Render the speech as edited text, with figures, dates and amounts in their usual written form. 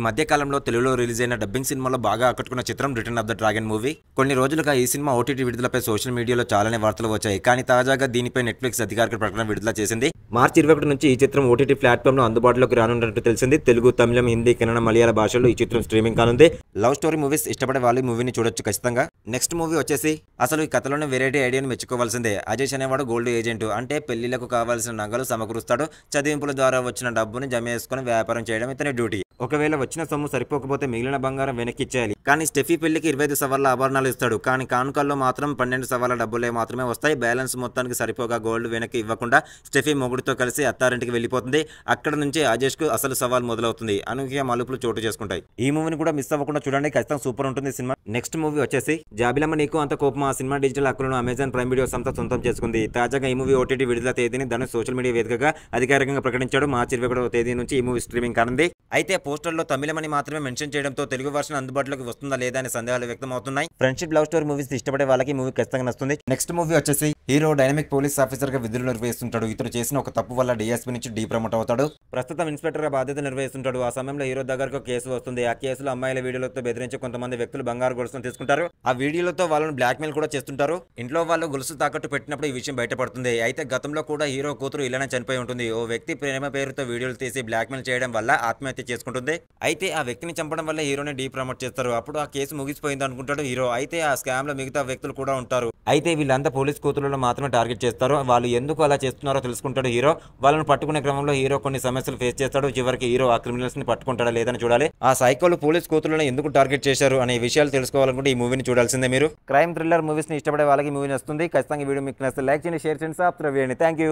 మధ్య కాలంలో తెలుగులో రిలీజ్ అయిన డబ్బింగ్ సినిమాలో బాగా ఆకట్టుకున్న చిత్రం return of the dragon movie. కొన్ని రోజులుగా ఈ సినిమా ఓటీటీ విడుదలపై సోషల్ మీడియాలో చాలానే వార్తలు వచ్చాయి. కానీ తాజాగా దీనిపై నెట్ఫ్లిక్స్ అధికారిక ప్రకటన విడుదల చేసింది. మార్చి 21 నుంచి ఈ చిత్రం ఓటీటీ ప్లాట్ఫామ్ లో అందుబాటులోకి రానున్నట్టు తెలిసింది. తెలుగు, తమిళం, హిందీ, కన్నడ, మలయాళ భాషల్లో ఈ చిత్రం స్ట్రీమింగ్ కానుంది. లవ్ స్టోరీ మూవీస్ ఇష్టపడే వాళ్ళు ఈ మూవీని చూడొచ్చు ఖచ్చితంగా. నెక్స్ట్ మూవీ వచ్చేసి అసలు ఈ కథలోనే వెరైటీ ఐడియాను మెచ్చుకోవాల్సిందే. అజేష్ అనేవాడు గోల్డ్ ఏజెంట్. అంటే పెళ్లిలకు కావాల్సిన నగలు సమకూరుస్తాడు. చదివింపుల ద్వారా వచ్చిన డబ్బుని జమ చేసుకుని వ్యాపారం చేయడం ఇతని డ్యూటీ. ఒకవేళ వచ్చిన సొమ్ము సరిపోకపోతే మిగిలిన బంగారం వెనక్కి ఇచ్చేయాలి. కానీ స్టెఫీ పెళ్లికి 25 సవర్ల ఆభరణాలు ఇస్తాడు. కానీ కానుకల్లో మాత్రం 12 సవర్ల డబ్బులే మాత్రమే వస్తాయి. బ్యాలెన్స్ మొత్తానికి సరిపోగా గోల్డ్ వెనక్కి ఇవ్వకుండా స్టెఫీ మొగుడితో కలిసి అత్తారింటికి వెళ్ళిపోతుంది. అక్కడ నుంచి అజేష్ కు అసలు సవాల్ మొదలవుతుంది. అనూహ్య మలుపులు చోటు చేసుకుంటాయి. ఈ మూవీని కూడా మిస్ అవ్వకుండా చూడండి, ఖచ్చితంగా సూపర్ ఉంటుంది సినిమా. నెక్స్ట్ మూవీ వచ్చేసి జాబిలమ్మ నీకు అంత కోపం. ఆ సినిమా డిజిటల్ హక్కులను అమెజాన్ ప్రైమ్ వీడియో సంస్థ సొంతం చేసుకుంది. తాజాగా ఈ మూవీ ఓటీటీ విడుదల తేదీని ధనుష్ సోషల్ మీడియా వేదికగా అధికారికంగా ప్రకటించాడు. మార్చి 21వ తేదీ నుంచి ఈ మూవీ స్ట్రీమింగ్ కానుంది. అయితే పోస్టర్లో తమిళమని మాత్రమే మెన్షన్ చేయడంతో తెలుగు వర్షన్ అందుబాటులోకి వస్తుందా లేదా అనే సందేహాలు వ్యక్తం అవుతున్నాయి. ఫ్రెండ్షిప్ లవ్ స్టోరీ మూవీస్ ఇష్టపడే వాళ్ళకి మూవీ ఖచ్చితంగా నచ్చుతుంది. నెక్స్ట్ మూవీ వచ్చేసి హీరో డైనమిక్ పోలీస్ ఆఫీసర్ గా విధులు నిర్వహిస్తుంటాడు. ఇతడు చేసిన ఒక తప్పు వల్ల డీఎస్పీ నుంచి డీ ప్రమోట్ అవుతాడు. ప్రస్తుతం ఇన్స్పెక్టర్ గా బాధ్యత నిర్వహిస్తుంటాడు. ఆ సమయంలో హీరో దగ్గరకు కేసు వస్తుంది. ఆ కేసులో అమ్మాయిల వీడియోలతో బెదిరించి కొంతమంది వ్యక్తులు బంగారు గొలుసును తీసుకుంటారు. ఆ వీడియోలతో వాళ్ళని బ్లాక్మెయిల్ కూడా చేస్తుంటారు. ఇంట్లో వాళ్ళు గొలుసు తాకట్టు పెట్టినప్పుడు ఈ విషయం బయటపడుతుంది. అయితే గతంలో కూడా హీరో కూతురు ఇలానే చనిపోయి ఉంటుంది. ఓ వ్యక్తి ప్రేమ పేరుతో వీడియోలు తీసి బ్లాక్మెయిల్ చేయడం వల్ల ఆత్మహత్య చేసుకుంటుంది. అయితే ఆ వ్యక్తిని చంపడం వల్ల హీరోని డీ ప్రమోట్ చేస్తారు. అప్పుడు ఆ కేసు ముగిసిపోయింది అనుకుంటాడు హీరో. అయితే ఆ స్కామ్ లో మిగతా వ్యక్తులు కూడా ఉంటారు. అయితే వీళ్ళంతా పోలీస్ కూతురులను మాత్రమే టార్గెట్ చేస్తారు. వాళ్ళు ఎందుకు అలా చేస్తున్నారో తెలుసుకుంటాడు హీరో. వాళ్ళని పట్టుకునే క్రమంలో హీరో కొన్ని సమస్యలు ఫేస్ చేస్తాడు. చివరికి హీరో ఆ క్రిమినల్స్ ని పట్టుకుంటాడా లేదని చూడాలి. ఆ సైకోలు పోలీస్ కూతురులను ఎందుకు టార్గెట్ చేశారు అనే విషయాలు తెలుసుకోవాలనుకుంటే ఈ మూవీని చూడాల్సిందే మీరు. క్రైమ్ థ్రిల్లర్ మూవీస్ ని ఇష్టపడే వాళ్ళకి మూవీ వస్తుంది. ఖచ్చితంగా ఈ వీడియో మీకు నచ్చితే లైక్ చేయండి, షేర్ చేయండి, సబ్స్క్రైబ్ చేయండి. Thank you.